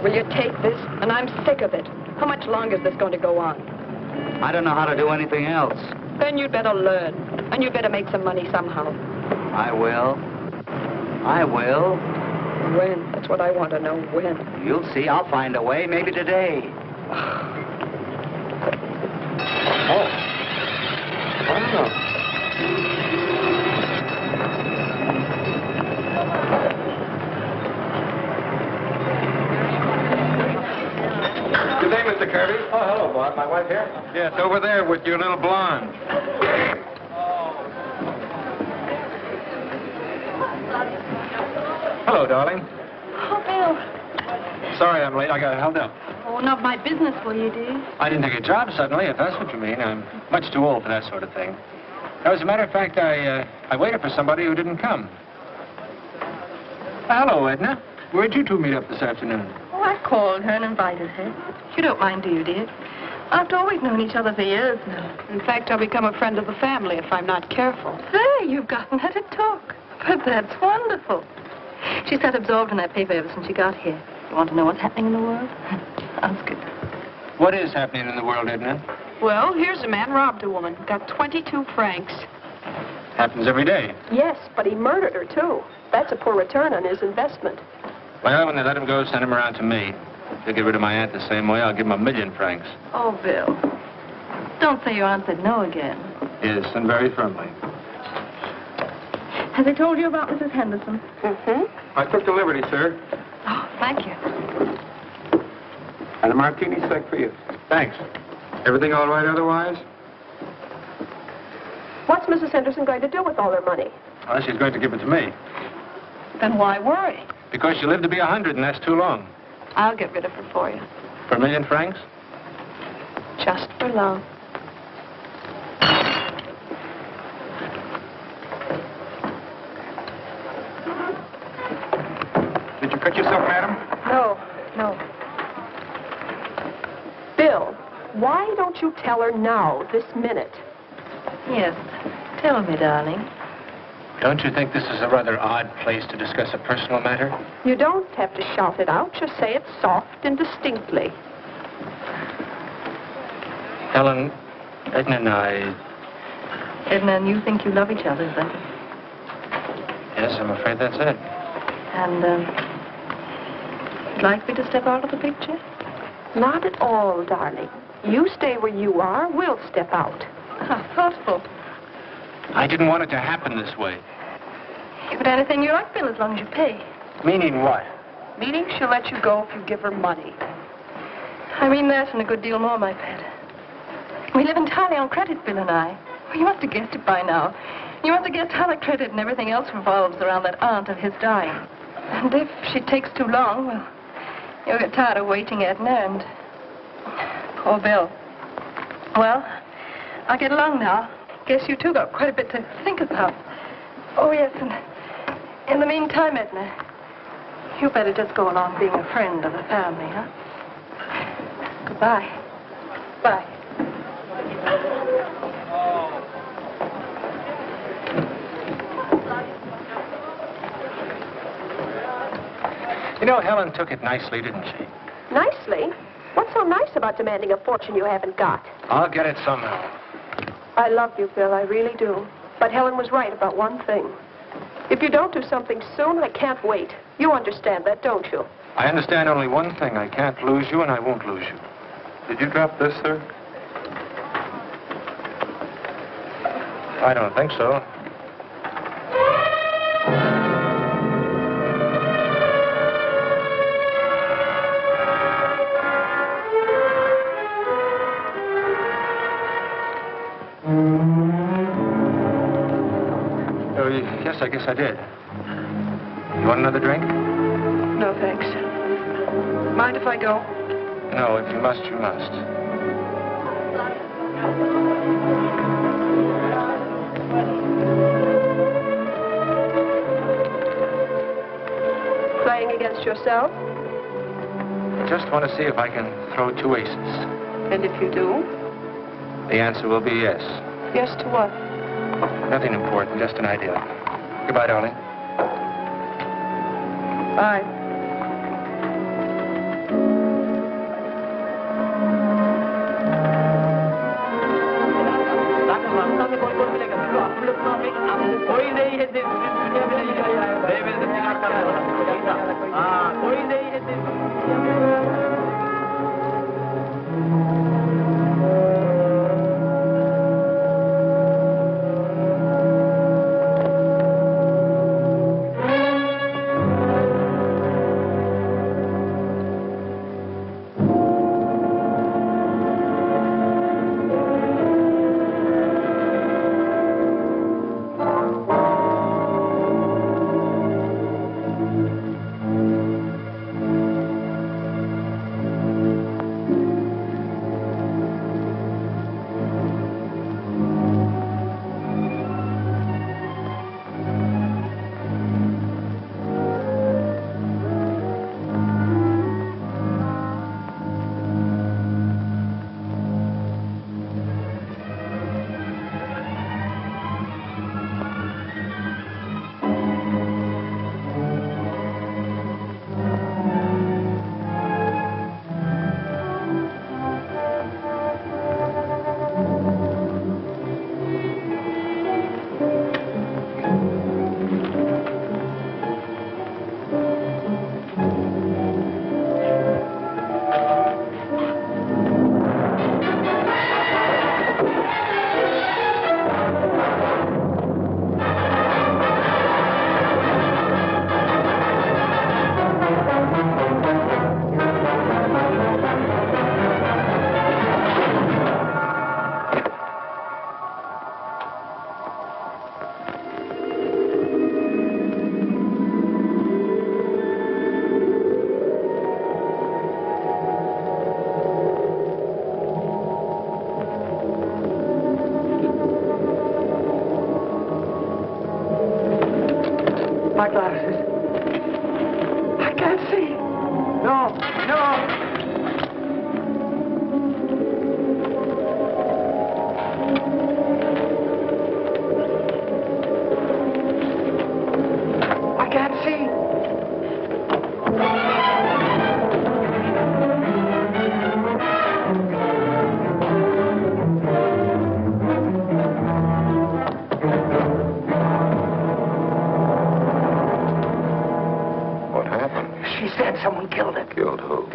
Will you take this? And I'm sick of it. How much longer is this going to go on? I don't know how to do anything else. Then you'd better learn. And you'd better make some money somehow. I will. I will. When? That's what I want to know. When? You'll see. I'll find a way. Maybe today. Oh. Wow. Good day, Mr. Kirby. Oh, hello, Bob. My wife here? Yes, over there with your little blonde. Hello, darling. Oh, Bill. Sorry I'm late. I got held up. Oh, not my business, will you, dear? I didn't take a job suddenly, if that's what you mean. I'm much too old for that sort of thing. Now, as a matter of fact, I waited for somebody who didn't come. Hello, Edna. Where'd you two meet up this afternoon? Oh, I called her and invited her. You don't mind, do you, dear? After all, we've known each other for years now. In fact, I'll become a friend of the family if I'm not careful. There, you've gotten her to talk. But that's wonderful. She's sat absorbed in that paper ever since she got here. You want to know what's happening in the world? Ask her. What is happening in the world, Edna? Well, here's a man robbed a woman. Got 22 francs. Happens every day. Yes, but he murdered her, too. That's a poor return on his investment. Well, when they let him go, send him around to me. If they get rid of my aunt the same way, I'll give him 1,000,000 francs. Oh, Bill. Don't say your aunt said no again. Yes, and very firmly. Has he told you about Mrs. Henderson? Mm-hmm. I took the liberty, sir. Oh, thank you. And a martini sec for you. Thanks. Everything all right otherwise? What's Mrs. Henderson going to do with all her money? Well, she's going to give it to me. Then why worry? Because she'll live to be 100, and that's too long. I'll get rid of her for you. For 1,000,000 francs? Just for love. Did you cut yourself, madam? No. Bill, why don't you tell her now, this minute? Yes. Tell me, darling. Don't you think this is a rather odd place to discuss a personal matter? You don't have to shout it out. Just say it soft and distinctly. Helen, Edna and I... Edna and you think you love each other, is that it? Yes, I'm afraid that's it. And, you'd like me to step out of the picture? Not at all, darling. You stay where you are. We'll step out. How thoughtful. I didn't want it to happen this way. You can do anything you like, Bill, as long as you pay. Meaning what? Meaning she'll let you go if you give her money. I mean that and a good deal more, my pet. We live entirely on credit, Bill and I. Well, you must have guessed it by now. You must have guessed how the credit and everything else revolves around that aunt of his dying. And if she takes too long, well, you'll get tired of waiting, Edna, and... Poor Bill. Well, I'll get along now. Guess you two got quite a bit to think about. Oh, yes, and in the meantime, Edna, you better just go along being a friend of the family, huh? Goodbye. Bye. You know, Helen took it nicely, didn't she? Nicely? What's so nice about demanding a fortune you haven't got? I'll get it somehow. I love you, Bill. I really do. But Helen was right about one thing. If you don't do something soon, I can't wait. You understand that, don't you? I understand only one thing. I can't lose you, and I won't lose you. Did you drop this, sir? I don't think so. Oh, yes, I guess I did. You want another drink? No, thanks. Mind if I go? No, if you must, you must. Playing against yourself? I just want to see if I can throw 2 aces. And if you do? The answer will be yes. Yes to what? Nothing important, just an idea. Goodbye, darling. Bye.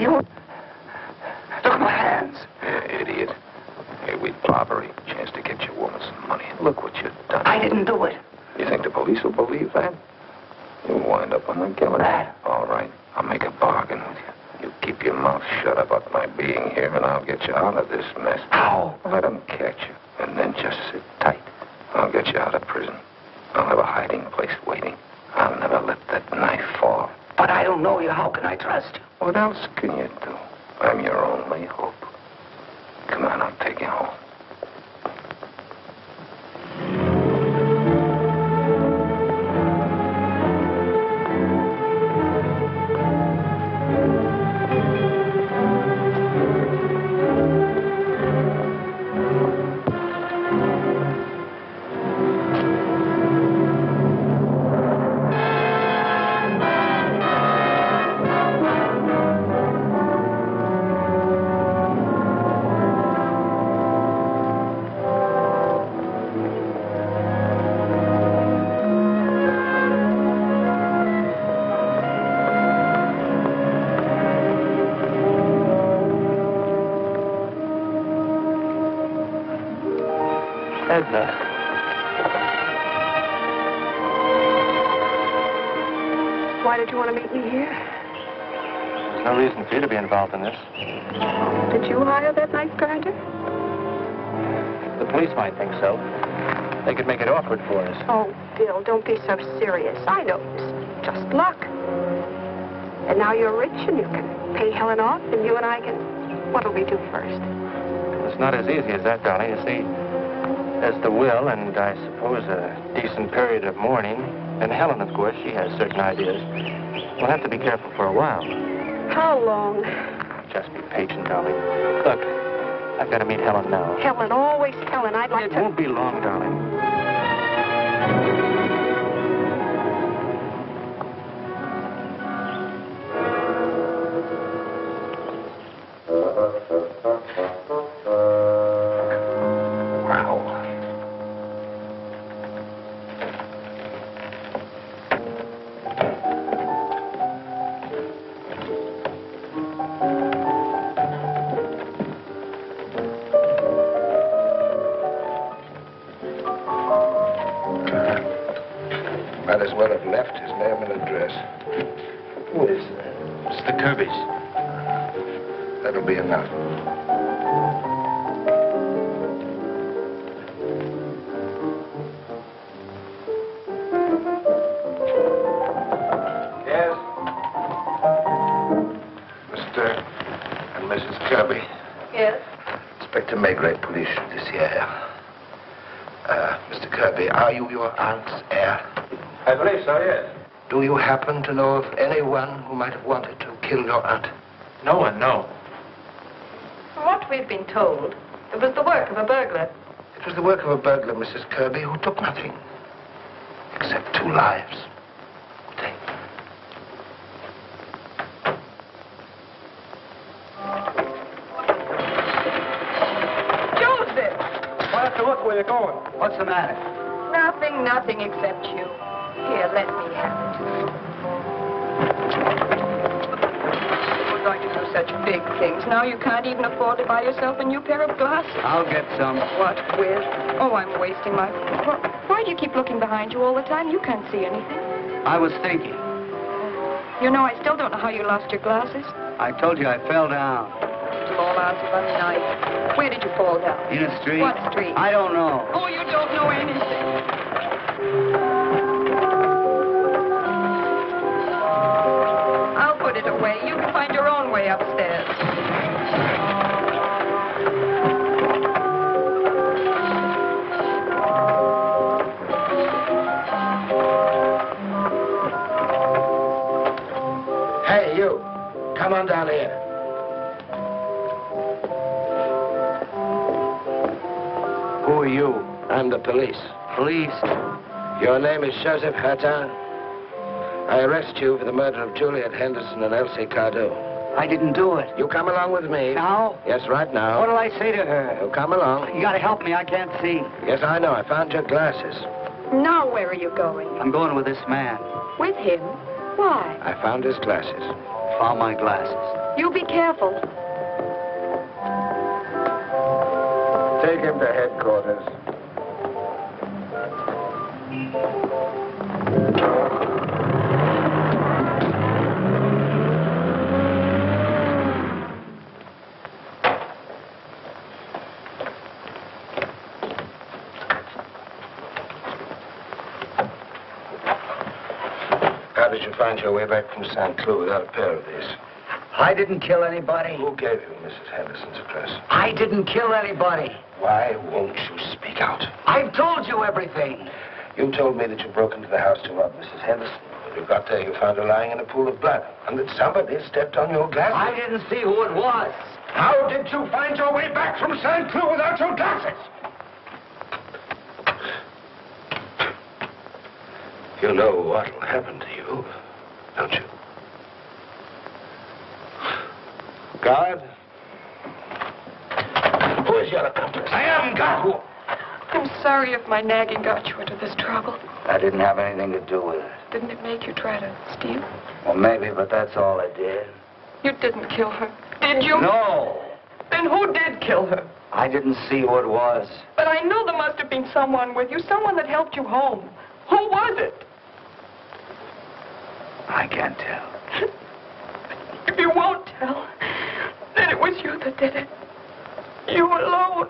Look at my hands. You idiot. Hey, we robbery. Chance to get your woman some money. Look what you've done. I didn't do it. You think the police will believe that? You'll wind up on the killing. All right. I'll make a bargain with you. You keep your mouth shut about my being here, and I'll get you out of this mess. How? Let them catch you, and then just sit tight. I'll get you out of prison. I'll have a hiding place waiting. I'll never let that knife fall. But I don't know you. How can I trust you? What else can you do? I'm your only hope. Come on, I'll take you home. Why did you want to meet me here? There's no reason for you to be involved in this. Did you hire that knife grinder? The police might think so. They could make it awkward for us. Oh, Bill, don't be so serious. I know it's just luck. And now you're rich and you can pay Helen off, and you and I can... What'll we do first? It's not as easy as that, darling. You see, there's the will, and I suppose a decent period of mourning. And Helen, of course, she has certain ideas. We'll have to be careful for a while. How long? Just be patient, darling. Look, I've got to meet Helen now. Helen, always Helen. I'd like It to... won't be long, darling. Might as well have left his name and address. Who is that? It's the Kirbys. That'll be enough. Yes? Mr. and Mrs. Kirby. Yes? Inspector Maigret, police this here. Mr. Kirby, are you your aunt's heir? I believe so, yes. Do you happen to know of anyone who might have wanted to kill your aunt? No one, no. From what we've been told, it was the work of a burglar. It was the work of a burglar, Mrs. Kirby, who took nothing except 2 lives. Take. Joseph! Why have to look where you're going? What's the matter? Nothing except you. Here, let me have it. You were going to do such big things. Now you can't even afford to buy yourself a new pair of glasses. I'll get some. What with? Oh, I'm wasting my... Why do you keep looking behind you all the time? You can't see anything. I was thinking. You know, I still don't know how you lost your glasses. I told you I fell down. All out of a night. Where did you fall down? In a street. What street? I don't know. Oh, you don't know anything. I'll put it away. You can find your own way upstairs. Hey, you. Come on down here. Who are you? I'm the police. Police? Your name is Joseph Hutton. I arrest you for the murder of Juliet Henderson and Elsie Cardew. I didn't do it. You come along with me. Now? Yes, right now. What'll I say to her? You come along. You gotta help me. I can't see. Yes, I know. I found your glasses. Now where are you going? I'm going with this man. With him? Why? I found his glasses. Found my glasses. You be careful. Take him to headquarters. How did you find your way back from St. Cloud without a pair of these? I didn't kill anybody. Who gave you Mrs. Henderson's address? I didn't kill anybody. Why won't you speak out? I've told you everything. You told me that you broke into the house to rob Mrs. Henderson. When you got there, you found her lying in a pool of blood, and that somebody stepped on your glasses. I didn't see who it was. How did you find your way back from St. Cloud without your glasses? You know what'll happen to you, don't you? Guard? Who is your accomplice? I am God. I'm sorry if my nagging got you into this trouble. I didn't have anything to do with it. Didn't it make you try to steal? Well, maybe, but that's all I did. You didn't kill her, did you? No. Then who did kill her? I didn't see who it was. But I know there must have been someone with you, someone that helped you home. Who was it? I can't tell. If you won't tell, then it was you that did it. You alone.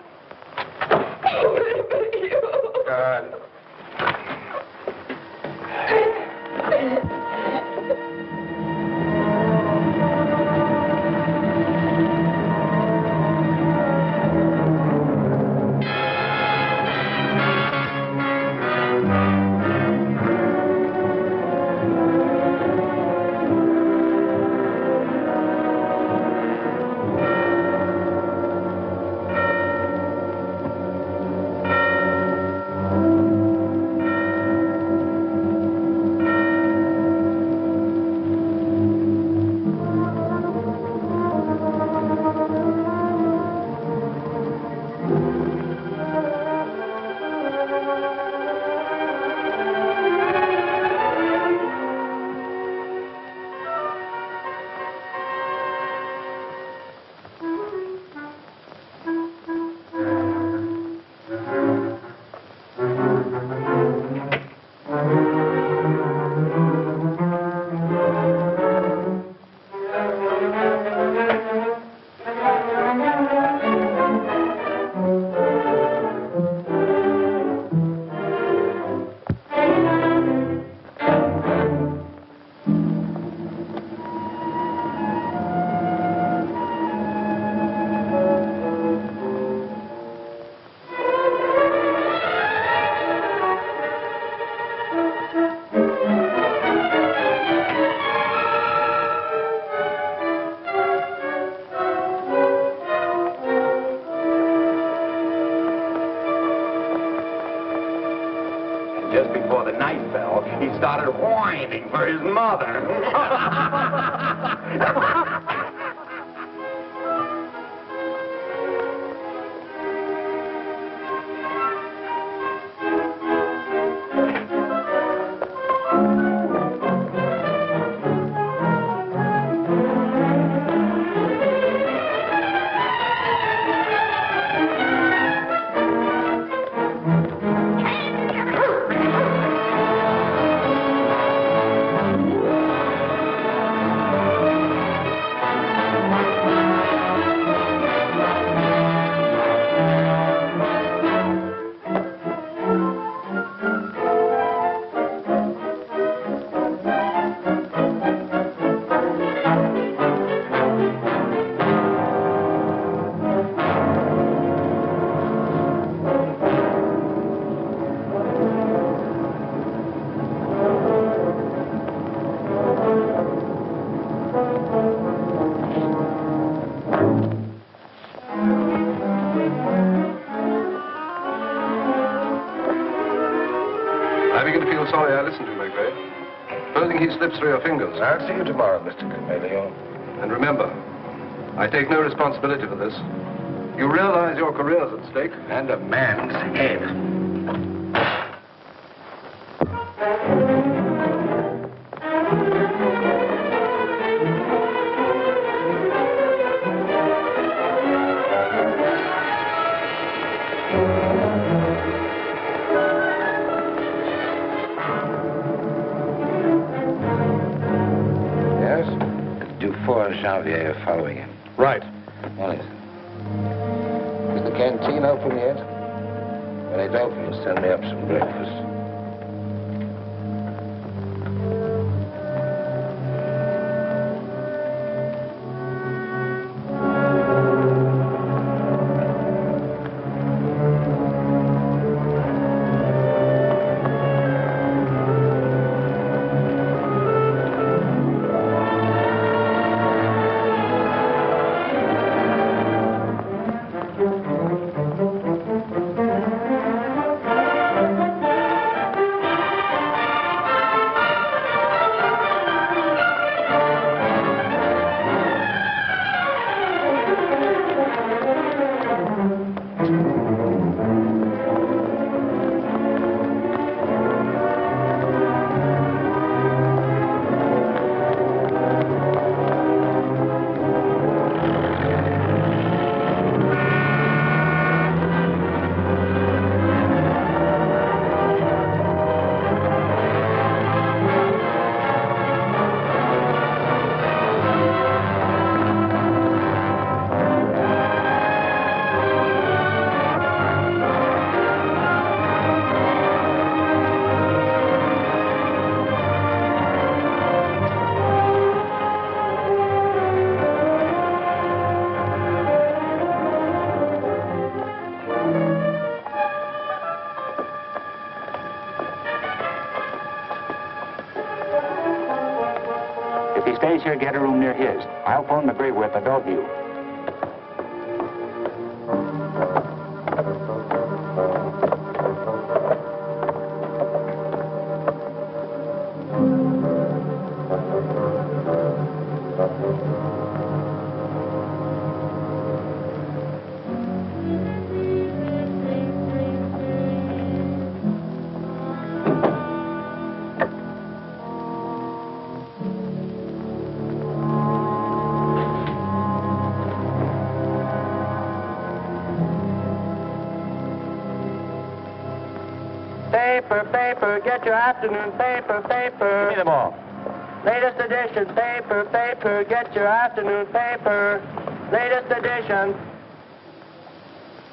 You. Guard. Just before the night fell, he started whining for his mother. I begin to feel sorry I listened to him, McVeigh. Supposing he slips through your fingers. I'll see you tomorrow, Mr. Chameleon. And remember, I take no responsibility for this. You realize your career's at stake? And a man's head. Javier following him. Right. Wallace. Is the canteen open yet? When it opens, send me up some breakfast. Stays here, get a room near his. I'll phone McGree with the Bellevue. Paper, get your afternoon paper. Give me them all. Latest edition, paper, get your afternoon paper. Latest edition.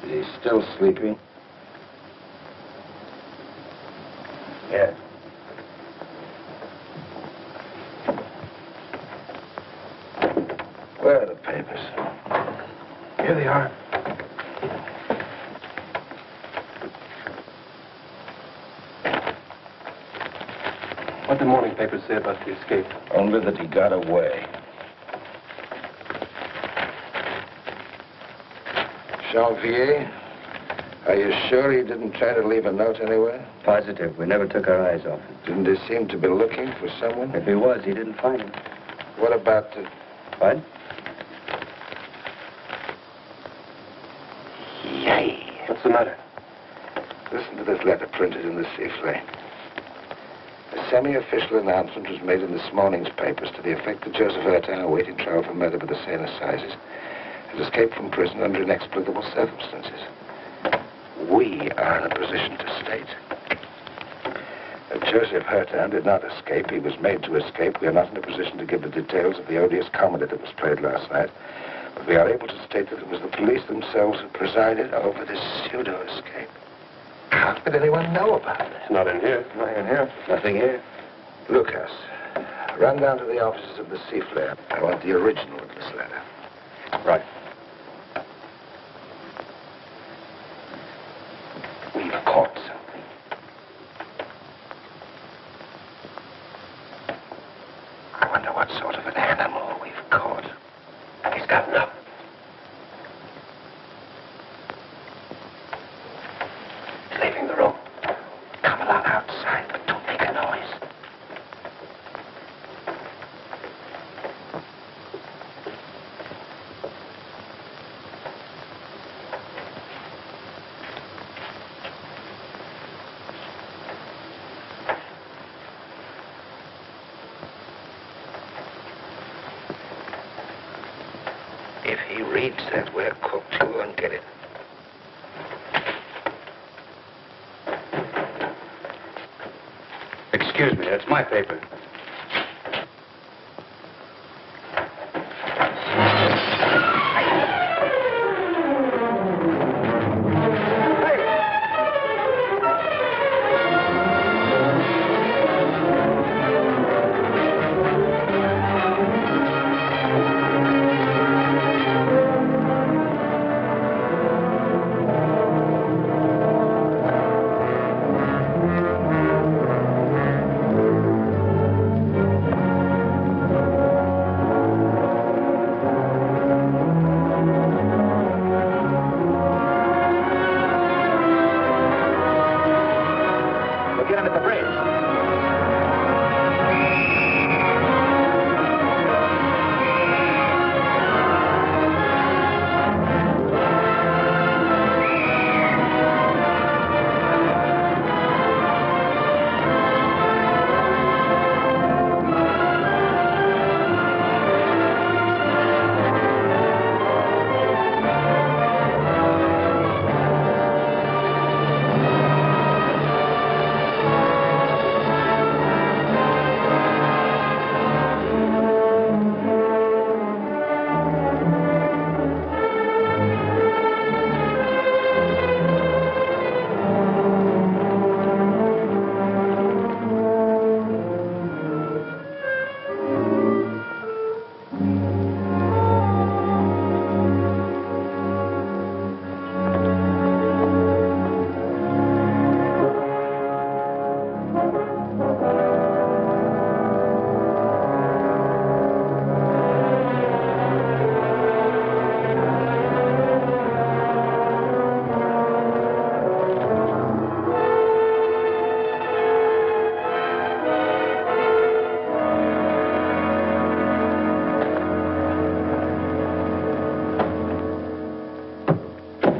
Is he still sleeping? Yes. Where are the papers? Here they are. What did the morning papers say about the escape? Only that he got away. Janvier, are you sure he didn't try to leave a note anywhere? Positive. We never took our eyes off him. Didn't he seem to be looking for someone? If he was, he didn't find him. What about the... What? Yay! What's the matter? Listen to this letter printed in the Siffle. A semi-official announcement was made in this morning's papers to the effect that Joseph Hutton, awaiting trial for murder by the Seine Assizes, has escaped from prison under inexplicable circumstances. We are in a position to state that Joseph Hutton did not escape. He was made to escape. We are not in a position to give the details of the odious comedy that was played last night, but we are able to state that it was the police themselves who presided over this pseudo-escape. How could anyone know about it? It's not in here. Nothing in here. Nothing here. Lucas, run down to the offices of the Siffle. I want the original of this letter. Right. We've caught something. I wonder what sort of an animal we've caught. He's gotten up. He's leaving the room. Come along outside, but don't make a noise. If he reads that, we're cooked. Go and get it. Excuse me, that's my paper.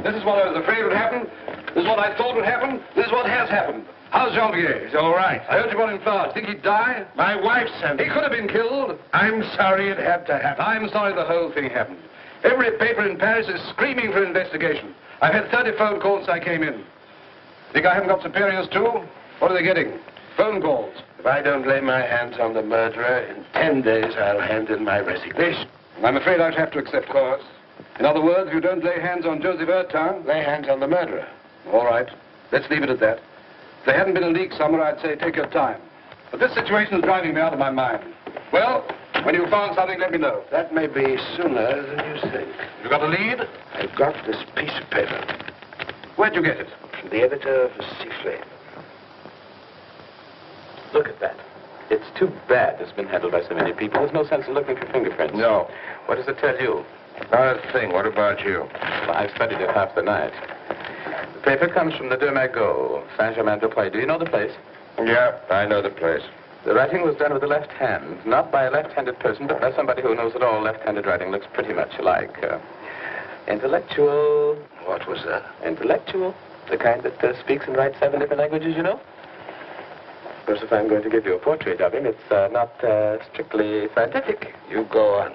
This is what I was afraid would happen. This is what I thought would happen. This is what has happened. How's Jean-Pierre? He's all right. I heard you brought him flowers. Think he'd die? My wife sent He could have been killed. I'm sorry it had to happen. I'm sorry the whole thing happened. Every paper in Paris is screaming for an investigation. I've had 30 phone calls since I came in. Think I haven't got superiors too? What are they getting? Phone calls. If I don't lay my hands on the murderer, in 10 days I'll hand in my resignation. I'm afraid I have to accept cause. In other words, if you don't lay hands on Joseph Hutton, Lay hands on the murderer. all right. Let's leave it at that. If there hadn't been a leak somewhere, I'd say take your time. But this situation is driving me out of my mind. Well, when you've found something, let me know. That may be sooner than you think. You got a lead? I've got this piece of paper Where'd you get it? from the editor of Sifflet. Look at that. It's too bad it's been handled by so many people. There's no sense in looking for fingerprints. No. What does it tell you? Not a thing. What about you? Well, I've studied it half the night. The paper comes from the Deux Magots, Saint-Germain-des-Prés. Do you know the place? Yeah, I know the place. The writing was done with the left hand, not by a left-handed person, but by somebody who knows that all left-handed writing looks pretty much alike. Intellectual. What was that? Intellectual. The kind that speaks and writes 7 different languages, you know? Of course, if I'm going to give you a portrait of him, it's not strictly scientific. You go on.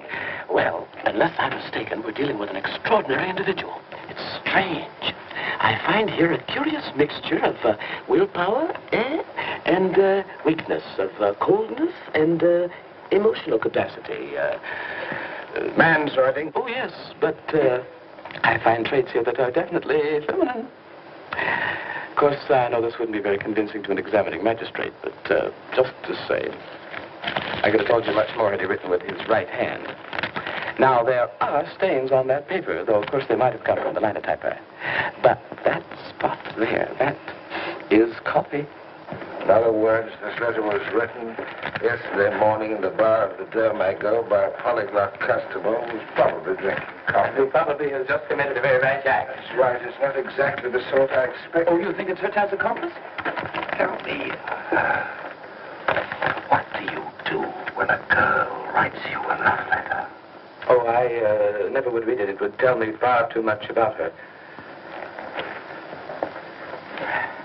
Well, unless I'm mistaken, we're dealing with an extraordinary individual. It's strange. I find here a curious mixture of willpower and weakness, of coldness and emotional capacity. Man's writing? Oh, yes, but I find traits here that are definitely feminine. Of course, I know this wouldn't be very convincing to an examining magistrate, but just to say, I could have told you much more had he written with his right hand. Now, there are stains on that paper, though, of course, they might have come from the linotyper. But that spot there, that is coffee. In other words, this letter was written yesterday morning in the bar of the Deux Magots by a polyglot customer who was probably drinking coffee. Who probably has just committed a very rash act. That's right. It's not exactly the sort I expected. Oh, you think it's Hutton's accomplice? Tell me, what do you do when a girl writes you a love letter? Oh, I never would read it. It would tell me far too much about her.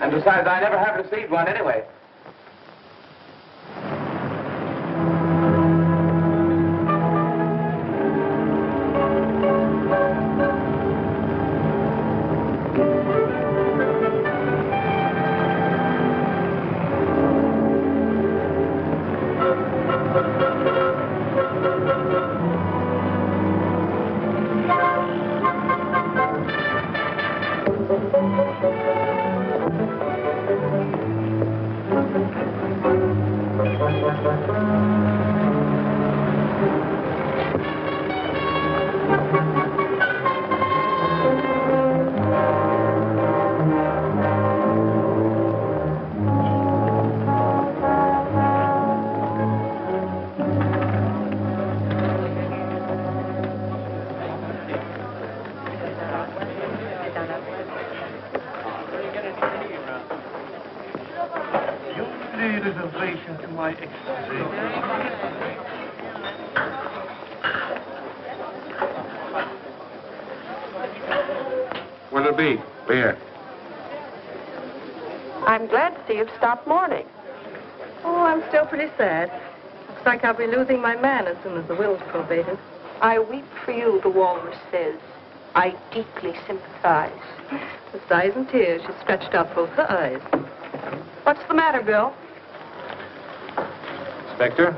And besides, I never have received one anyway. What'll it be? Here. I'm glad to see you've stopped mourning. Oh, I'm still pretty sad. Looks like I'll be losing my man as soon as the will's probated. I weep for you, the walrus says. I deeply sympathize. With sighs and tears, she stretched out both her eyes. What's the matter, Bill? Inspector?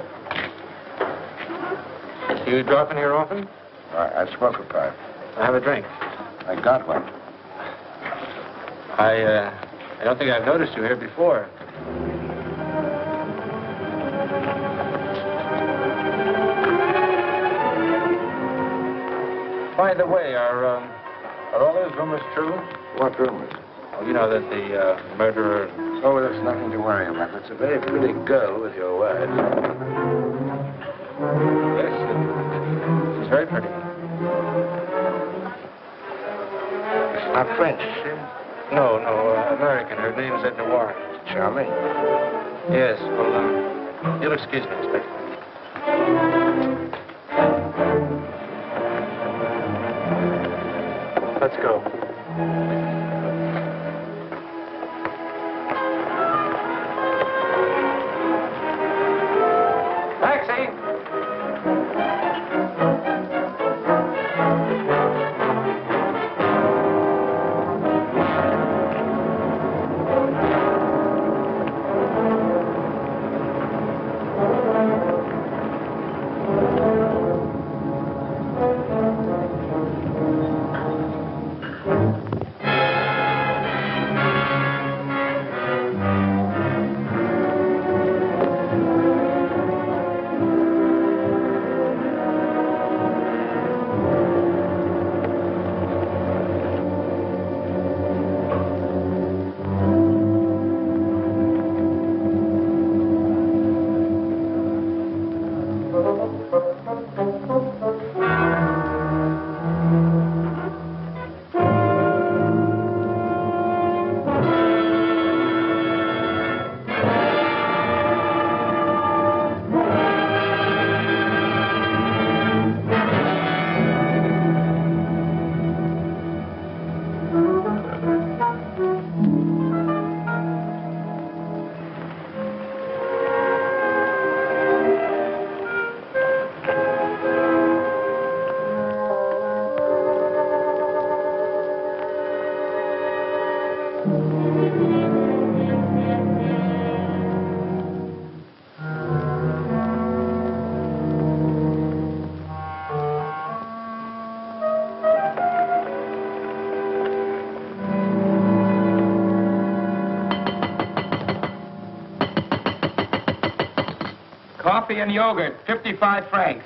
You drop in here often? I smoke a pipe. I have a drink. I got one. I don't think I've noticed you here before. By the way, are all those rumors true? What rumors? Oh, you know that the murderer... Oh, there's nothing to worry about. It's a very pretty girl with your words. Yes, she's very pretty. It's not French, is she? No, American. Her name's Edna Warren. Charming. Yes, well, you'll excuse me, Inspector. Let's go. Coffee and yogurt, 55 francs.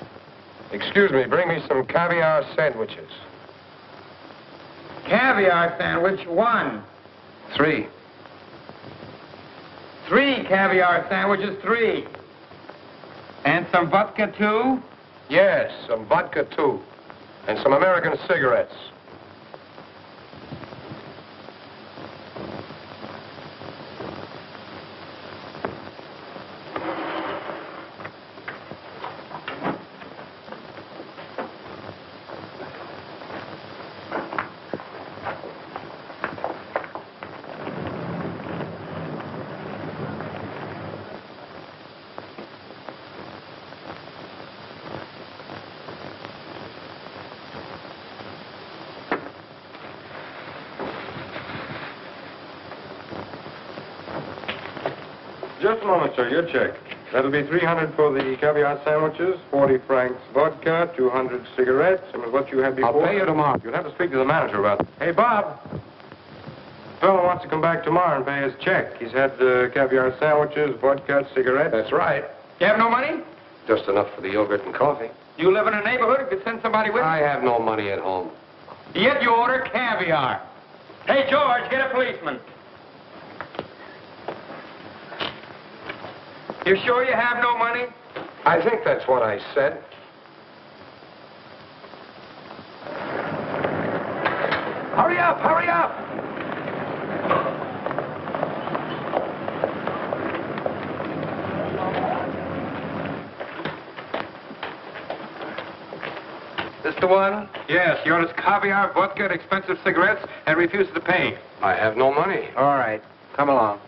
Excuse me, bring me some caviar sandwiches. Caviar sandwich, 1. 3. 3 caviar sandwiches, 3. And some vodka, 2? Yes, some vodka, too. And some American cigarettes. Just a moment, sir. Your check. That'll be 300 for the caviar sandwiches, 40 francs vodka, 200 cigarettes, and with what you had before. I'll pay you tomorrow. You'll have to speak to the manager about it. Hey, Bob. Fellow wants to come back tomorrow and pay his check. He's had caviar sandwiches, vodka, cigarettes. That's right. You have no money? Just enough for the yogurt and coffee. You live in a neighborhood, could send somebody with you? I have no money at home. Yet you order caviar. Hey, George, get a policeman. You sure you have no money? I think that's what I said. Hurry up, hurry up! This the one? Yes, he orders caviar, vodka, and expensive cigarettes, and refuses to pay. I have no money. All right, come along.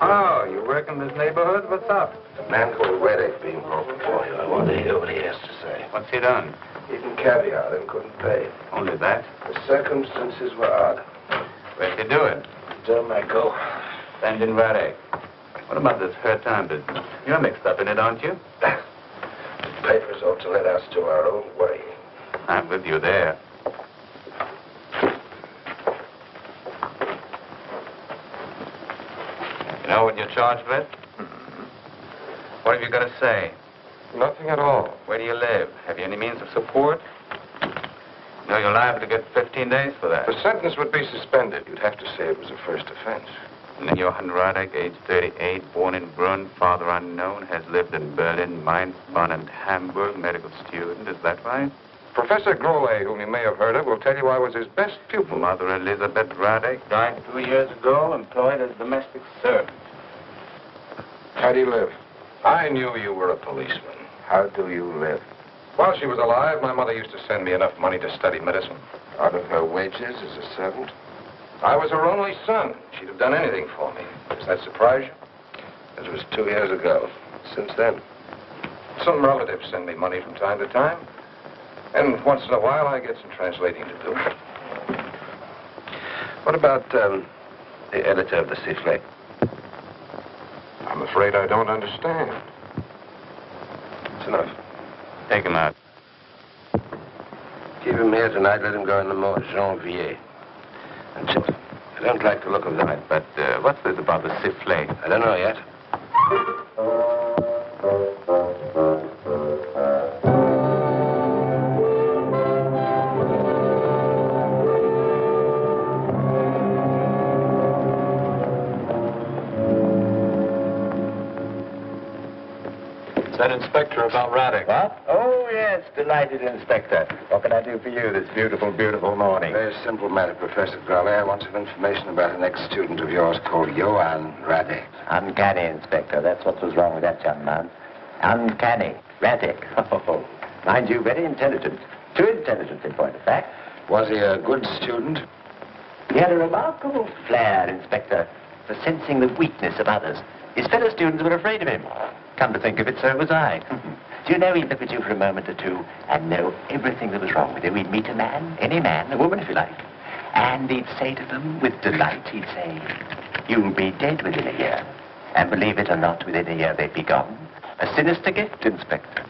Oh, you work in this neighborhood? What's up? A man called Reddick being brought before you. I want to hear what he has to say. What's he done? Even caviar, then couldn't pay. Only that? The circumstances were odd. Where'd you do it? Delmago. And in Raleigh. What about this Hutton business? You're mixed up in it, aren't you? The papers ought to let us do our own way. I'm with you there. You know what you're charged with? What have you got to say? Nothing at all. Where do you live? Have you any means of support? You know you're liable to get 15 days for that. The sentence would be suspended. You'd have to say it was a first offense. And then Johann Radek, age 38, born in Brunn, father unknown, has lived in Berlin, Mainz, Bonn, and Hamburg, medical student. Is that right? Professor Grohe, whom you may have heard of, will tell you I was his best pupil. Mother Elizabeth Radek died 2 years ago, employed as domestic servant. How do you live? I knew you were a policeman. How do you live? While she was alive, my mother used to send me enough money to study medicine. Out of her wages as a servant? I was her only son. She'd have done anything for me. Does that surprise you? It was 2 years ago. Since then? Some relatives send me money from time to time. And once in a while, I get some translating to do. What about the editor of the Sifflet? I'm afraid I don't understand. It's enough. Take him out. Keep him here tonight. Let him go in the mois janvier. Until I don't like the look of that. But what's this about the Sifflet? I don't know yet. That inspector about Radek. What? Oh, yes, delighted, Inspector. What can I do for you this beautiful, beautiful morning? Very simple matter, Professor Grohle. I want some information about an ex-student of yours called Johann Radek. Uncanny, Inspector. That's what was wrong with that young man. Uncanny. Radek. Oh, mind you, very intelligent. Too intelligent, in point of fact. Was he a good student? He had a remarkable flair, Inspector, for sensing the weakness of others. His fellow students were afraid of him. Come to think of it, so was I. Do you know, he'd look at you for a moment or two and know everything that was wrong with you. He'd meet a man, any man, a woman if you like, and he'd say to them with delight, he'd say, "You'll be dead within a year." And believe it or not, within a year they'd be gone. A sinister gift, Inspector.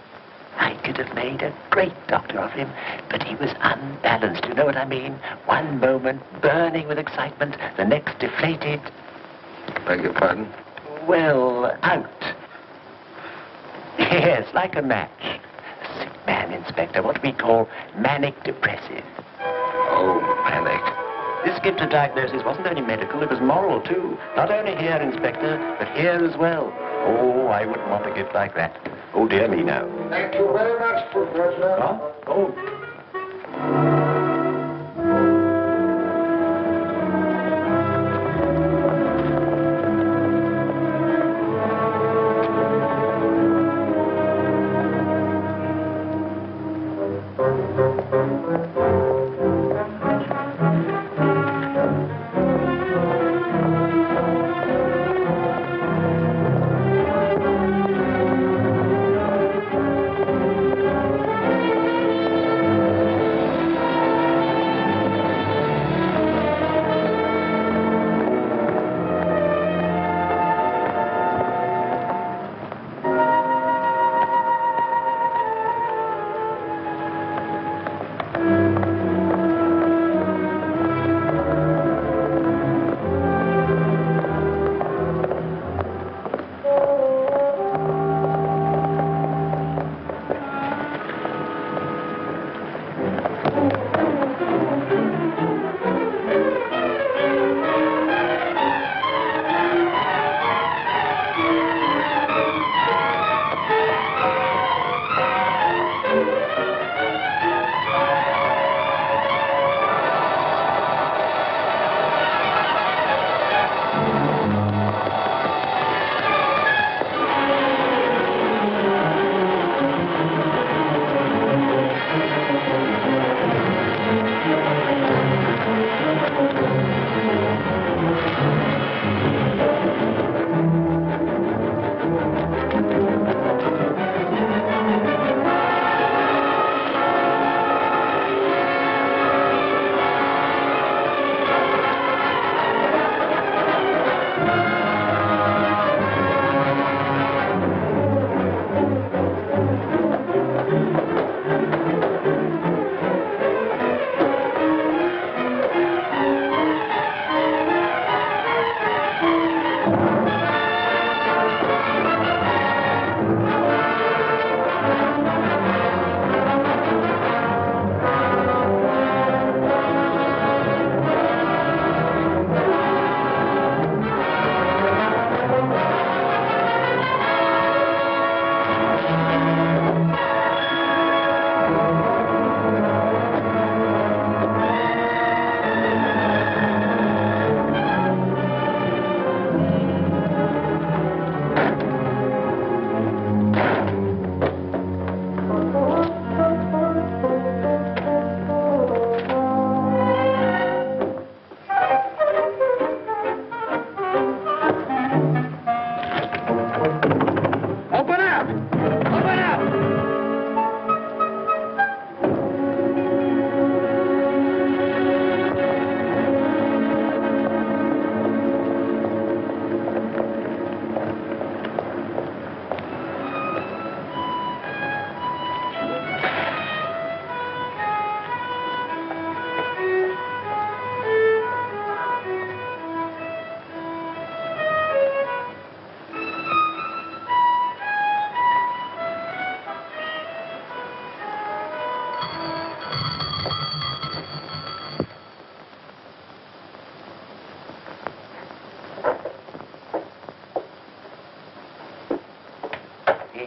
I could have made a great doctor of him, but he was unbalanced, you know what I mean? One moment burning with excitement, the next deflated. Beg your pardon? Well, out. Yes, like a match. A sick man, Inspector, what we call manic depressive. Oh, manic. This gift of diagnosis wasn't only medical, it was moral, too. Not only here, Inspector, but here as well. Oh, I wouldn't want a gift like that. Oh, dear me, no. Thank you very much, Professor. Huh? Oh.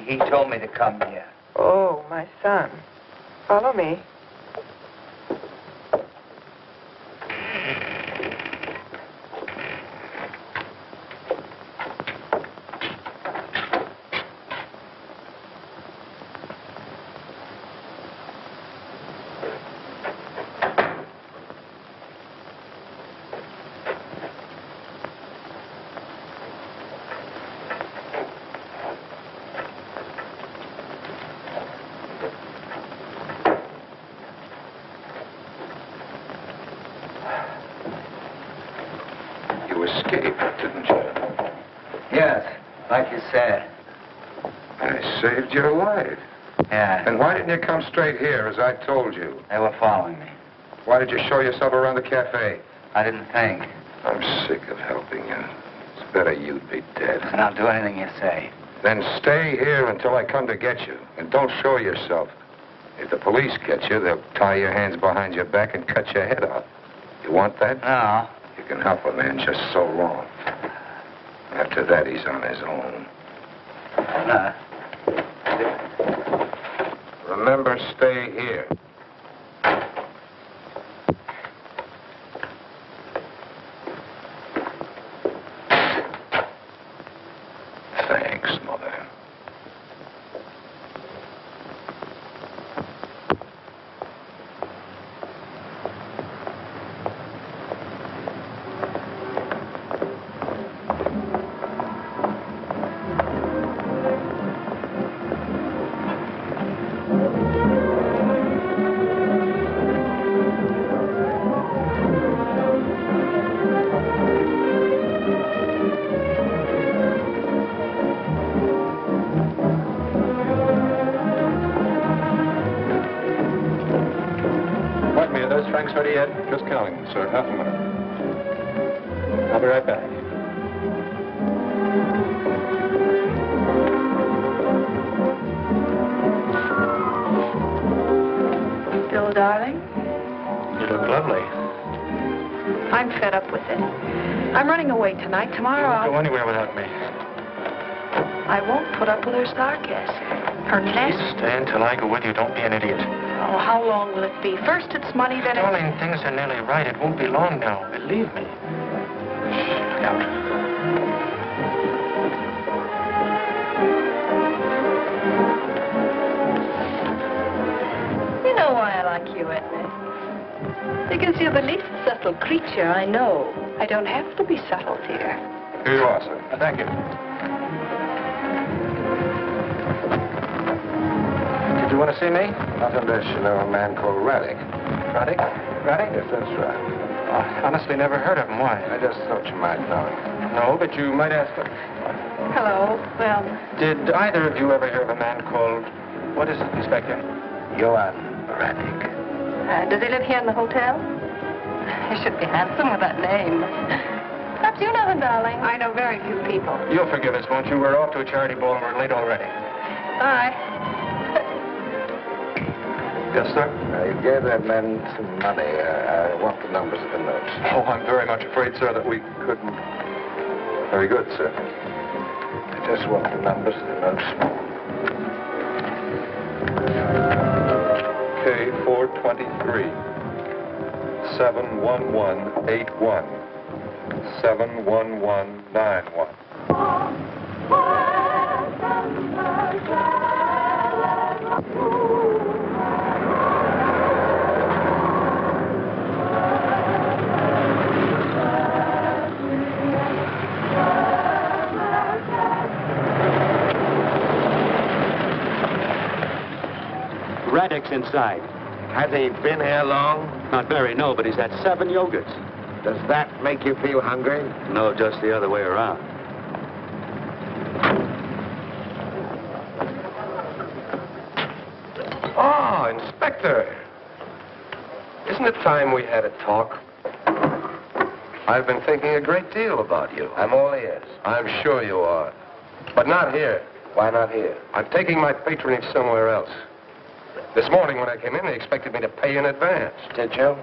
He told me to come here. Oh, my son. Follow me. Escaped, didn't you? Yes, like you said. I saved your life. Yeah. And why didn't you come straight here, as I told you? They were following me. Why did you show yourself around the cafe? I didn't think. I'm sick of helping you. It's better you'd be dead. And I'll do anything you say. Then stay here until I come to get you. And don't show yourself. If the police get you, they'll tie your hands behind your back and cut your head off. You want that? No. You can help a man just so long. After that, he's on his own. Remember, stay here. Thanks, Mother. Ready yet? Just counting, sir. Half a minute. I'll be right back. Still, darling? You look lovely. I'm fed up with it. I'm running away tonight. Tomorrow I'll... Don't go anywhere without me. I won't put up with her sarcasm. Her nest... Stay until I go with you. Don't be an idiot. Oh, how long will it be? First it's money, then it's... Darling, things are nearly right. It won't be long now. Believe me. Look out. You know why I like you, Edna? Because you're the least subtle creature I know. I don't have to be subtle, dear. Here you are, sir. Thank you. Did you want to see me? Not unless you know a man called Raddick. Raddick? Raddick? Yes, that's right. I honestly never heard of him. Why? I just thought you might know him. No, but you might ask him. Hello. Well... Did either of you ever hear of a man called... What is it, Inspector? Johann Raddick. Does he live here in the hotel? He should be handsome with that name. Perhaps you know him, darling. I know very few people. You'll forgive us, won't you? We're off to a charity ball and we're late already. Bye. Yes, sir? You gave that man some money. I want the numbers of the notes. Oh, I'm very much afraid, sir, that we couldn't. Very good, sir. I just want the numbers of the notes. K423 71181 71191. Raddick's inside. Has he been here long? Not very, no, but he's had 7 yogurts. Does that make you feel hungry? No, just the other way around. Oh, Inspector. Isn't it time we had a talk? I've been thinking a great deal about you. I'm all ears. I'm sure you are. But not here. Why not here? I'm taking my patronage somewhere else. This morning when I came in, they expected me to pay in advance. Did you?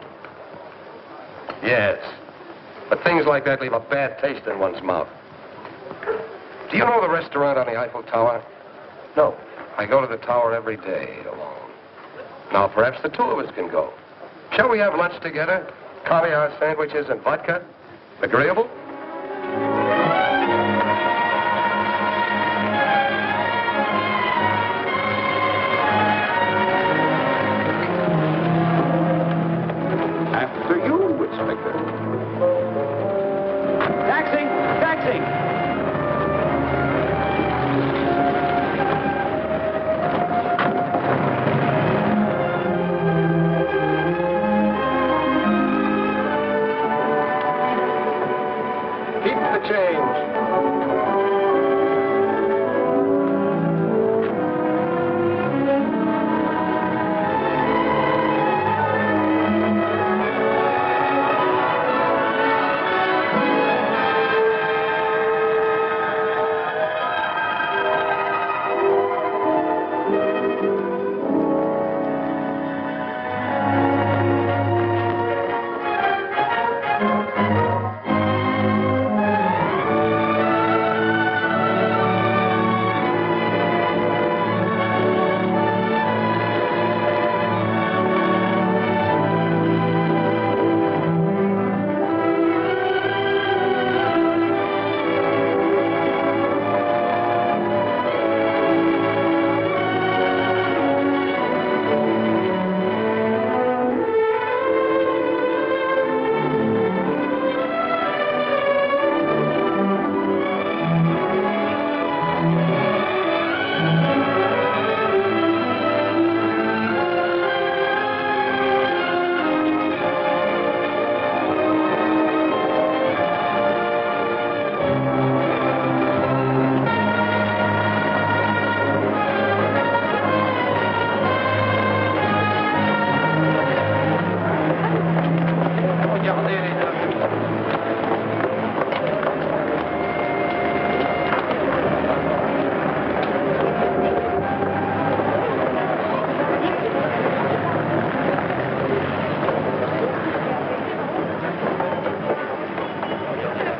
Yes. But things like that leave a bad taste in one's mouth. Do you know the restaurant on the Eiffel Tower? No. I go to the tower every day alone. Now, perhaps the two of us can go. Shall we have lunch together? Caviar sandwiches and vodka? Agreeable? After you, Inspector. Taxi! Taxi!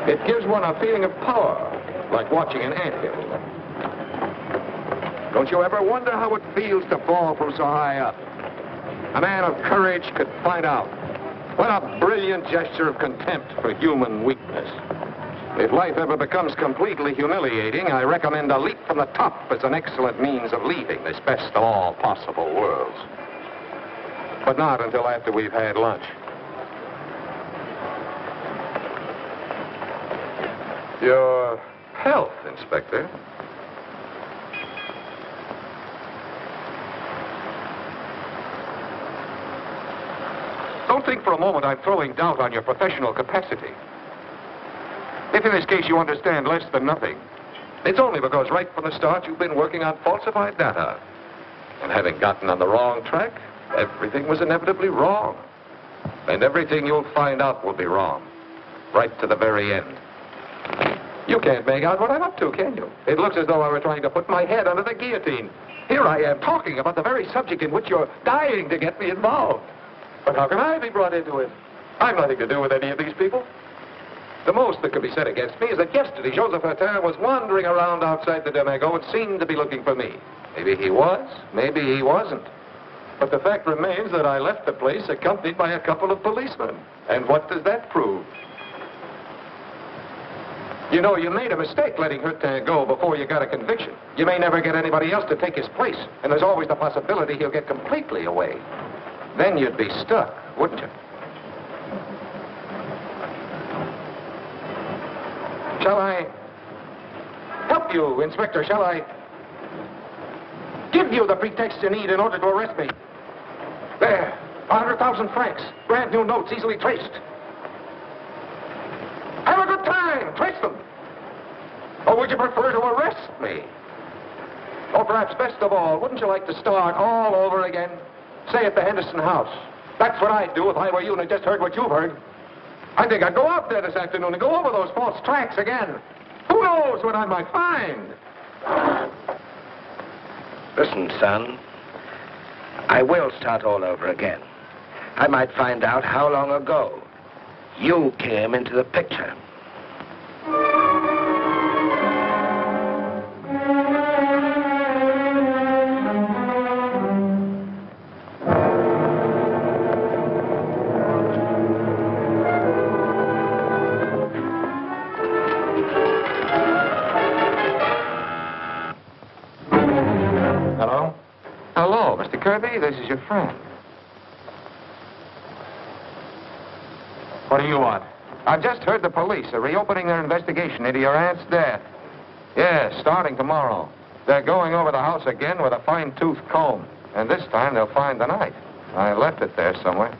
It gives one a feeling of power, like watching an anthill. Don't you ever wonder how it feels to fall from so high up? A man of courage could find out. What a brilliant gesture of contempt for human weakness. If life ever becomes completely humiliating, I recommend a leap from the top as an excellent means of leaving this best of all possible worlds. But not until after we've had lunch. Your health, Inspector. Don't think for a moment I'm throwing doubt on your professional capacity. If in this case you understand less than nothing, it's only because right from the start you've been working on falsified data. And having gotten on the wrong track, everything was inevitably wrong. And everything you'll find out will be wrong. Right to the very end. You can't make out what I'm up to, can you? It looks as though I were trying to put my head under the guillotine. Here I am talking about the very subject in which you're dying to get me involved. But how can I be brought into it? I've nothing to do with any of these people. The most that could be said against me is that yesterday Joseph Hutton was wandering around outside the Domingo and seemed to be looking for me. Maybe he was, maybe he wasn't. But the fact remains that I left the place accompanied by a couple of policemen. And what does that prove? You know, you made a mistake letting Hutton go before you got a conviction. You may never get anybody else to take his place, and there's always the possibility he'll get completely away. Then you'd be stuck, wouldn't you? Shall I help you, Inspector? Shall I give you the pretext you need in order to arrest me? There, 100,000 francs, brand new notes, easily traced. Have a good time, trace them. Or would you prefer to arrest me? Or perhaps best of all, wouldn't you like to start all over again? Say at the Henderson house. That's what I'd do if I were you and I just heard what you've heard. I think I'd go out there this afternoon and go over those false tracks again. Who knows what I might find? Listen, son. I will start all over again. I might find out how long ago you came into the picture. friend. What do you want? I've just heard the police are reopening their investigation into your aunt's death. Yes, starting tomorrow. They're going over the house again with a fine-tooth comb. And this time they'll find the knife. I left it there somewhere.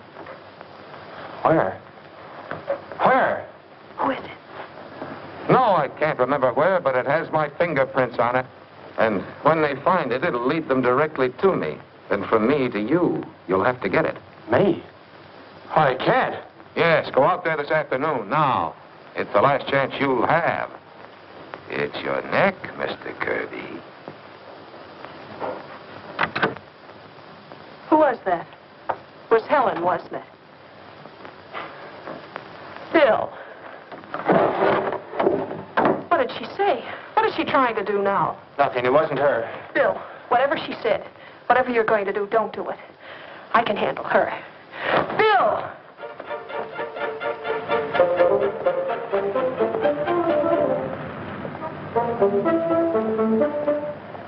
Where? Where? Who is it? No, I can't remember where, but it has my fingerprints on it. And when they find it, it'll lead them directly to me. And from me to you, you'll have to get it. Me? I can't. Yes, go out there this afternoon, now. It's the last chance you'll have. It's your neck, Mr. Kirby. Who was that? It was Helen, wasn't it? Bill. What did she say? What is she trying to do now? Nothing, it wasn't her. Bill, whatever she said, whatever you're going to do, don't do it. I can handle her. Bill!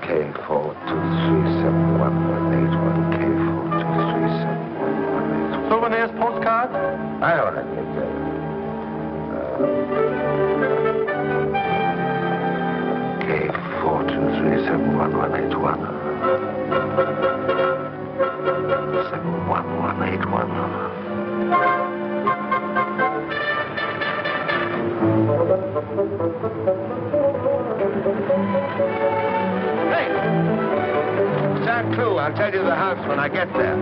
K4237181, K4237181. Souvenirs, postcards? I don't know. K4237181. 71181. Hey! Start clue. I'll tell you the house when I get there.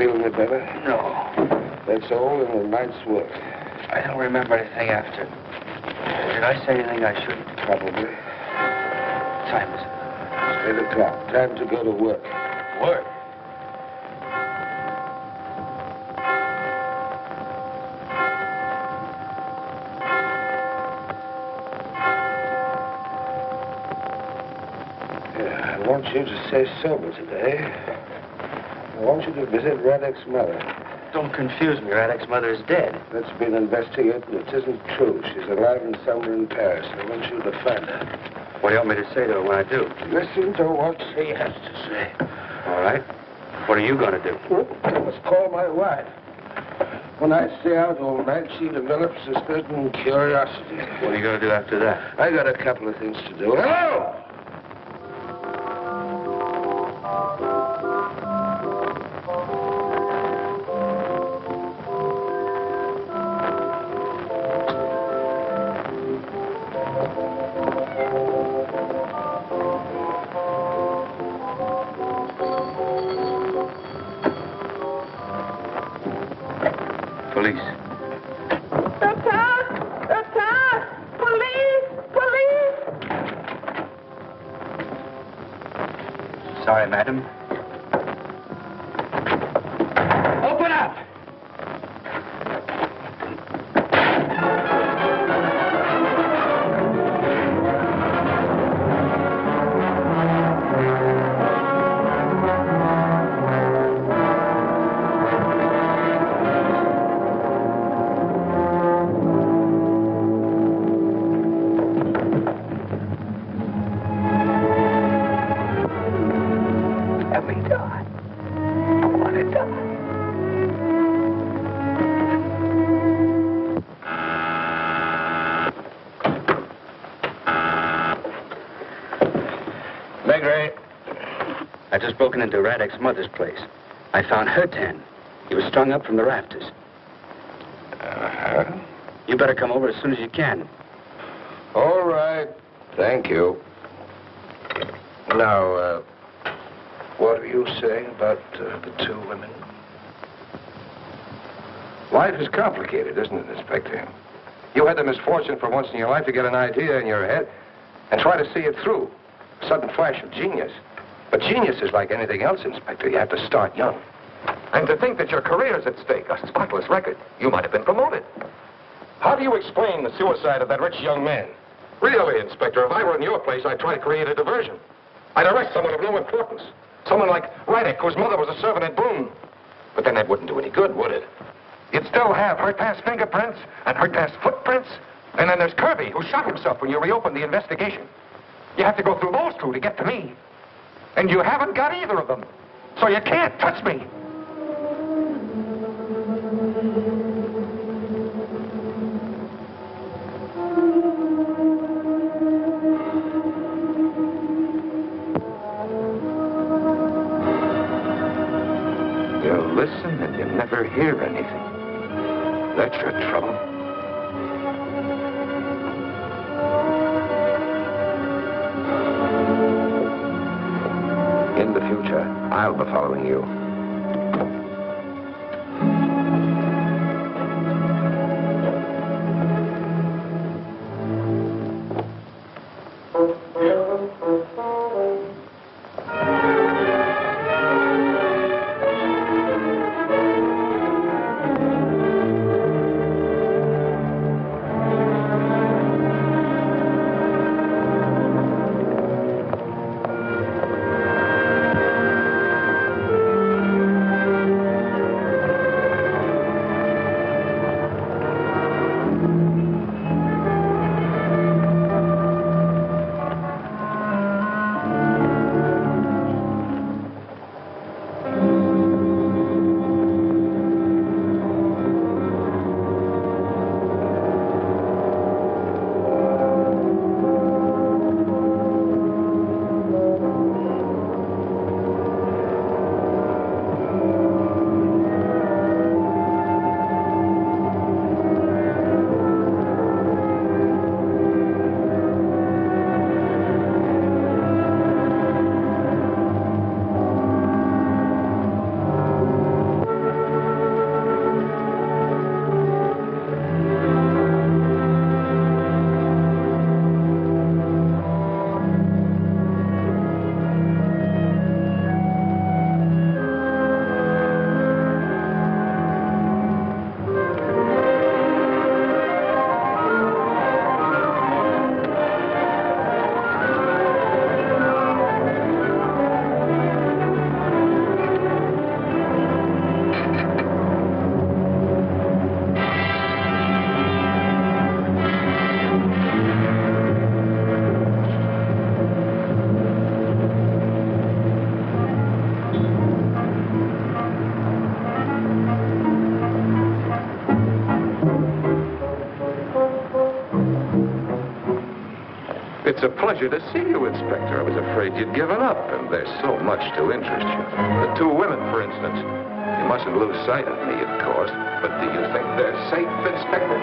feeling it better? No. That's all in a night's work. I don't remember anything after. Did I say anything I shouldn't? Probably. Time is it? 8 o'clock. Time to go to work. Work? Yeah, I want you to stay sober today. I want you to visit Radek's mother. Don't confuse me. Radek's mother is dead. That's been investigated. It isn't true. She's alive and somewhere in Paris. I want you to find her. What do you want me to say to her when I do? Listen to what she has to say. All right. What are you going to do? I must call my wife. When I stay out all night, she develops a certain curiosity. What are you going to do after that? I got a couple of things to do. Hello! Police. Doctor! Police! Sorry, madam. Open up! Let me die. I want to die. Megray. I've just broken into Radek's mother's place. I found Hutton. He was strung up from the rafters. Uh-huh. You better come over as soon as you can. All right. Thank you. Now, what do you say about the two women? Life is complicated, isn't it, Inspector? You had the misfortune for once in your life to get an idea in your head and try to see it through. A sudden flash of genius. But genius is like anything else, Inspector. You have to start young. And to think that your career's at stake, a spotless record. You might have been promoted. How do you explain the suicide of that rich young man? Really, Inspector, if I were in your place, I'd try to create a diversion. I'd arrest someone of no importance. Someone like Radek, whose mother was a servant at Boone. But then that wouldn't do any good, would it? You'd still have Hurt's fingerprints and Hurt's footprints. And then there's Kirby, who shot himself when you reopened the investigation. You have to go through those two to get to me. And you haven't got either of them. So you can't touch me. You listen and you never hear anything. That's your trouble. In the future, I'll be following you. It's a pleasure to see you, Inspector. I was afraid you'd given up, and there's so much to interest you. The two women, for instance. You mustn't lose sight of me, of course. But do you think they're safe, Inspector?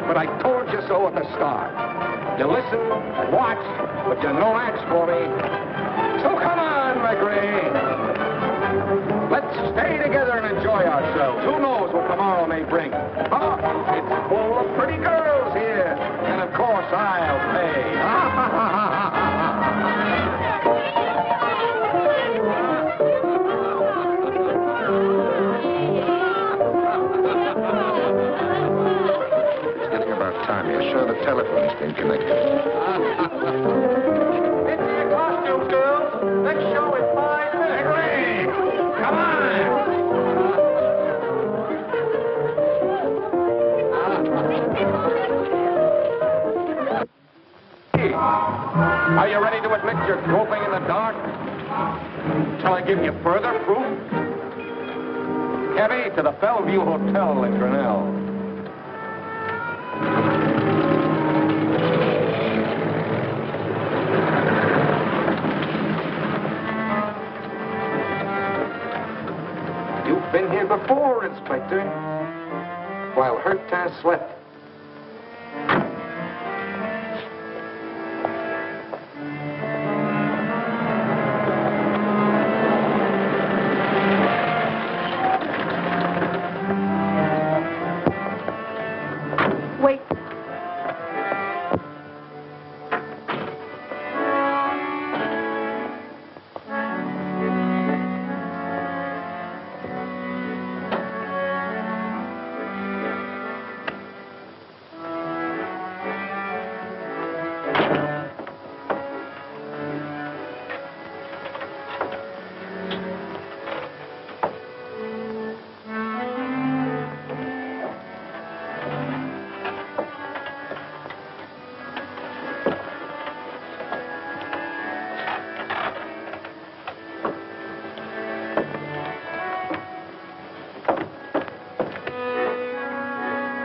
But I told you so at the start. You listen and watch, but you're no match for me. So come on, McRae. Let's stay together and enjoy ourselves. Who knows what tomorrow may bring? Oh, it's full of pretty girls here. And of course, I'll pay. Time. You're sure the telephone's been connected? Into your costumes, girls. Let's show in 5 minutes. Agree. Come on. Are you ready to admit you're groping in the dark? Shall I give you further proof? Kevy, to the Bellevue Hotel in Grinnell. You've been here before, Inspector, while Hutton slept. Wait.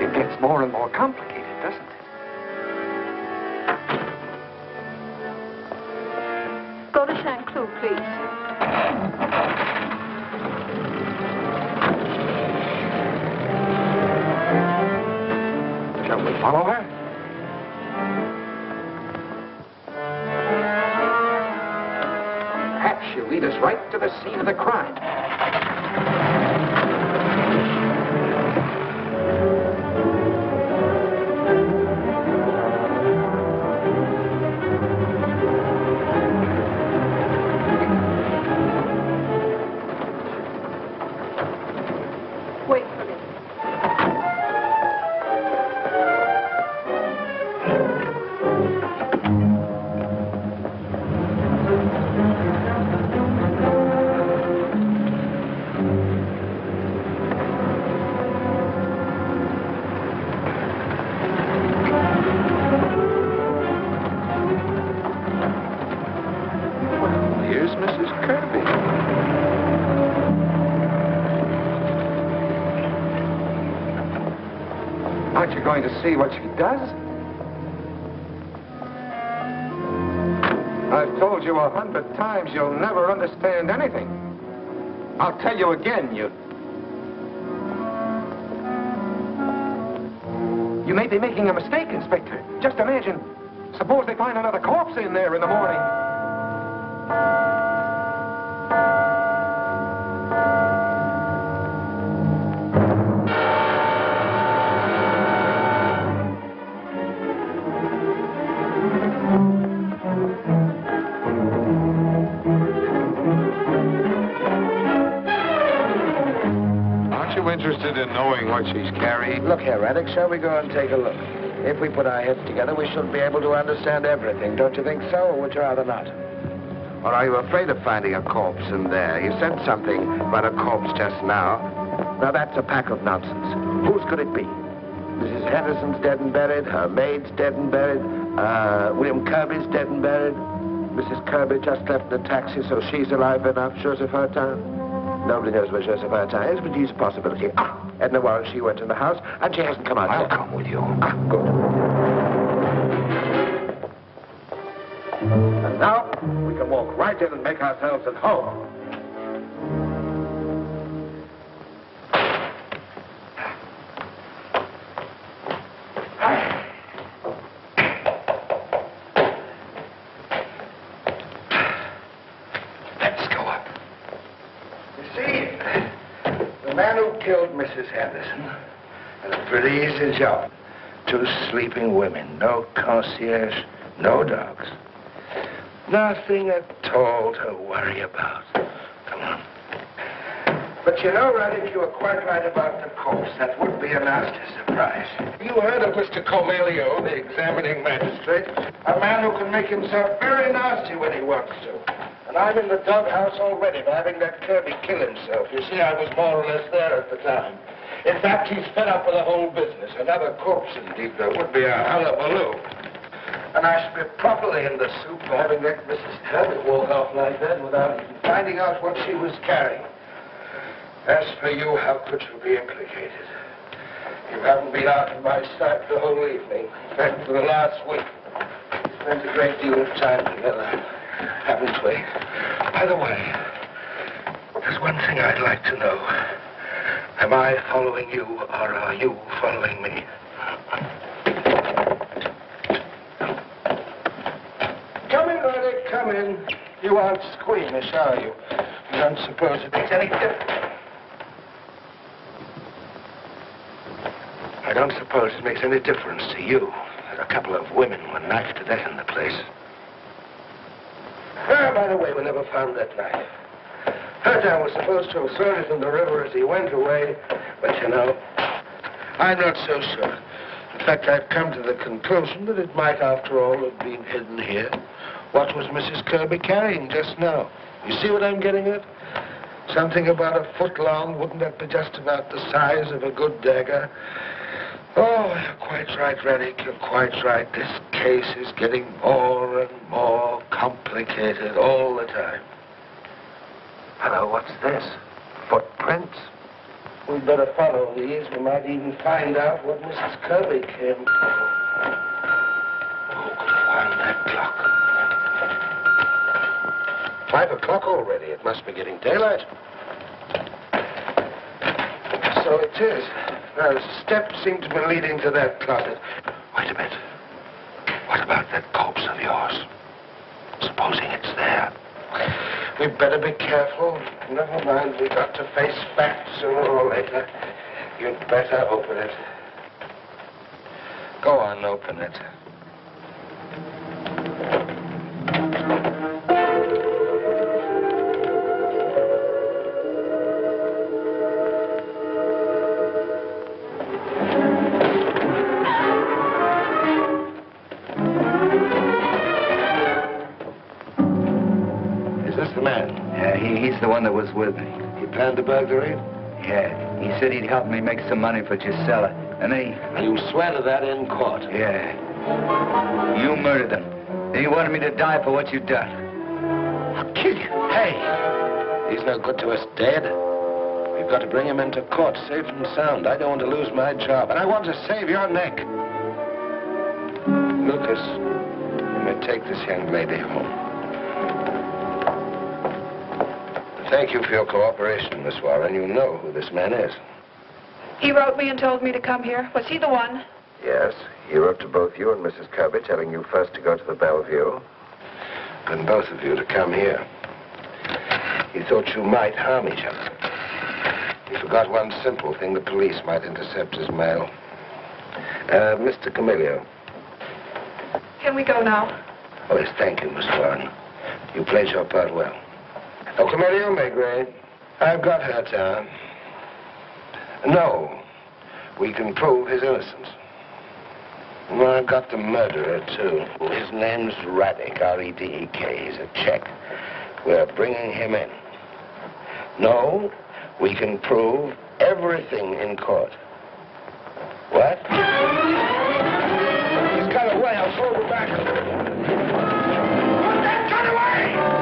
It gets more and more complicated, doesn't it? Go to Saint-Cloud, please. Shall we follow her? Perhaps she'll lead us right to the scene of the crime. Aren't you going to see what she does? I've told you 100 times you'll never understand anything. I'll tell you again, you may be making a mistake, Inspector. Just imagine. Suppose they find another corpse in there in the morning. Interested in knowing what she's carrying? Look here, Raddick, shall we go and take a look? If we put our heads together, we should be able to understand everything. Don't you think so, or would you rather not? Or are you afraid of finding a corpse in there? You said something about a corpse just now. Now, that's a pack of nonsense. Whose could it be? Mrs. Henderson's dead and buried. Her maid's dead and buried. William Kirby's dead and buried. Mrs. Kirby just left in a taxi, so she's alive enough. Joseph Hutton. Nobody knows where Joseph Hutton is, but he's a possibility. Edna Warren, she went in the house, and she hasn't come out I'll yet. come with you. Good. And now, we can walk right in and make ourselves at home. Mrs. Henderson. And a pretty easy job. 2 sleeping women, no concierge, no dogs. Nothing at all to worry about. Come on. But you know, Raddick, you were quite right about the corpse. That would be a nasty surprise. You heard of Mr. Comelio, the examining magistrate? A man who can make himself very nasty when he wants to. And I'm in the doghouse already for having that Kirby kill himself. You see, I was more or less there at the time. In fact, he's fed up with the whole business. Another corpse, indeed, there would be a hullabaloo. And I should be properly in the soup for having let Mrs. Kirby walk off like that without even finding out what she was carrying. As for you, how could you be implicated? You haven't been out of my sight the whole evening. In fact, for the last week, we spent a great deal of time together. Haven't we? By the way, there's one thing I'd like to know. Am I following you, or are you following me? Come in, Raddick, come in. You aren't squeamish, are you? You don't suppose it makes any difference? I don't suppose it makes any difference to you that a couple of women were knifed to death in the place. By the way, we never found that knife. Hutton was supposed to have thrown it in the river as he went away, but you know, I'm not so sure. In fact, I've come to the conclusion that it might, after all, have been hidden here. What was Mrs. Kirby carrying just now? You see what I'm getting at? Something about a foot long. Wouldn't that be just about the size of a good dagger? Oh, you're quite right, Raddick. You're quite right. This case is getting more and more complicated all the time. Hello, what's this? Footprints? We'd better follow these. We might even find out what Mrs. Kirby came for. Who could have wound that clock? 5 o'clock already. It must be getting daylight. So it is. Now, the steps seem to be leading to that closet. Wait a minute. What about that corpse of yours? Supposing it's there. We'd better be careful. Never mind, we've got to face facts sooner or later. You'd better open it. Go on, open it. He's the one that was with me. He planned the burglary? Yeah. He said he'd help me make some money for Gisela. And he... And you swear to that in court? Yeah. You murdered him. And you wanted me to die for what you'd done. I'll kill you. Hey! He's no good to us dead. We've got to bring him into court safe and sound. I don't want to lose my job, and I want to save your neck. Lucas, you may take this young lady home. Thank you for your cooperation, Miss Warren. You know who this man is. He wrote me and told me to come here. Was he the one? Yes. He wrote to both you and Mrs. Kirby, telling you first to go to the Bellevue, and both of you to come here. He thought you might harm each other. He forgot one simple thing. The police might intercept his mail. Mr. Camillo. Can we go now? Oh, yes, thank you, Miss Warren. You played your part well. Oh, Camillo, Maigret, I've got her down. No, we can prove his innocence. Well, I've got the murderer, too. His name's Radek, R-E-D-E-K. He's a Czech. We're bringing him in. No, we can prove everything in court. What? He's got away. I'll hold him back. Put that gun away!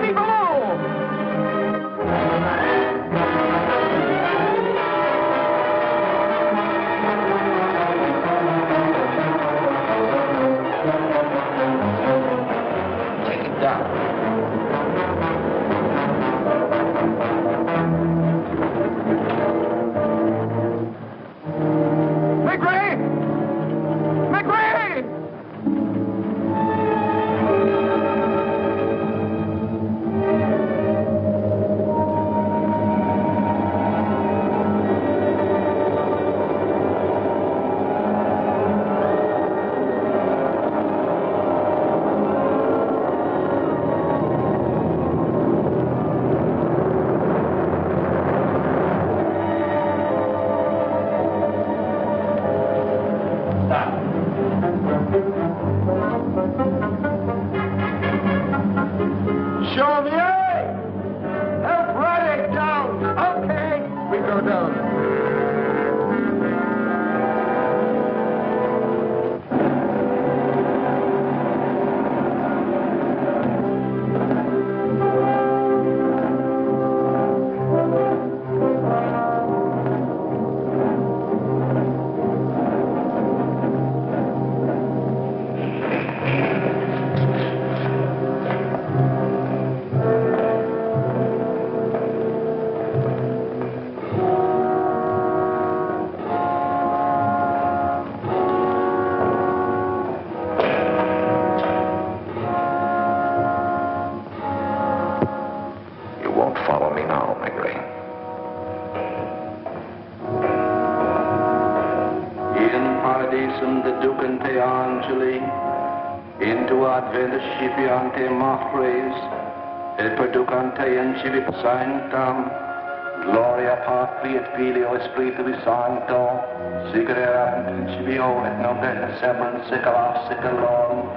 see me below. Take it down. Scipiante Mafres, et Perducante and Civit Sanctam, Gloria Patri et Filio Spiritui Sancto, Sic erat in principio et nunc et semper in saecula saeculorum.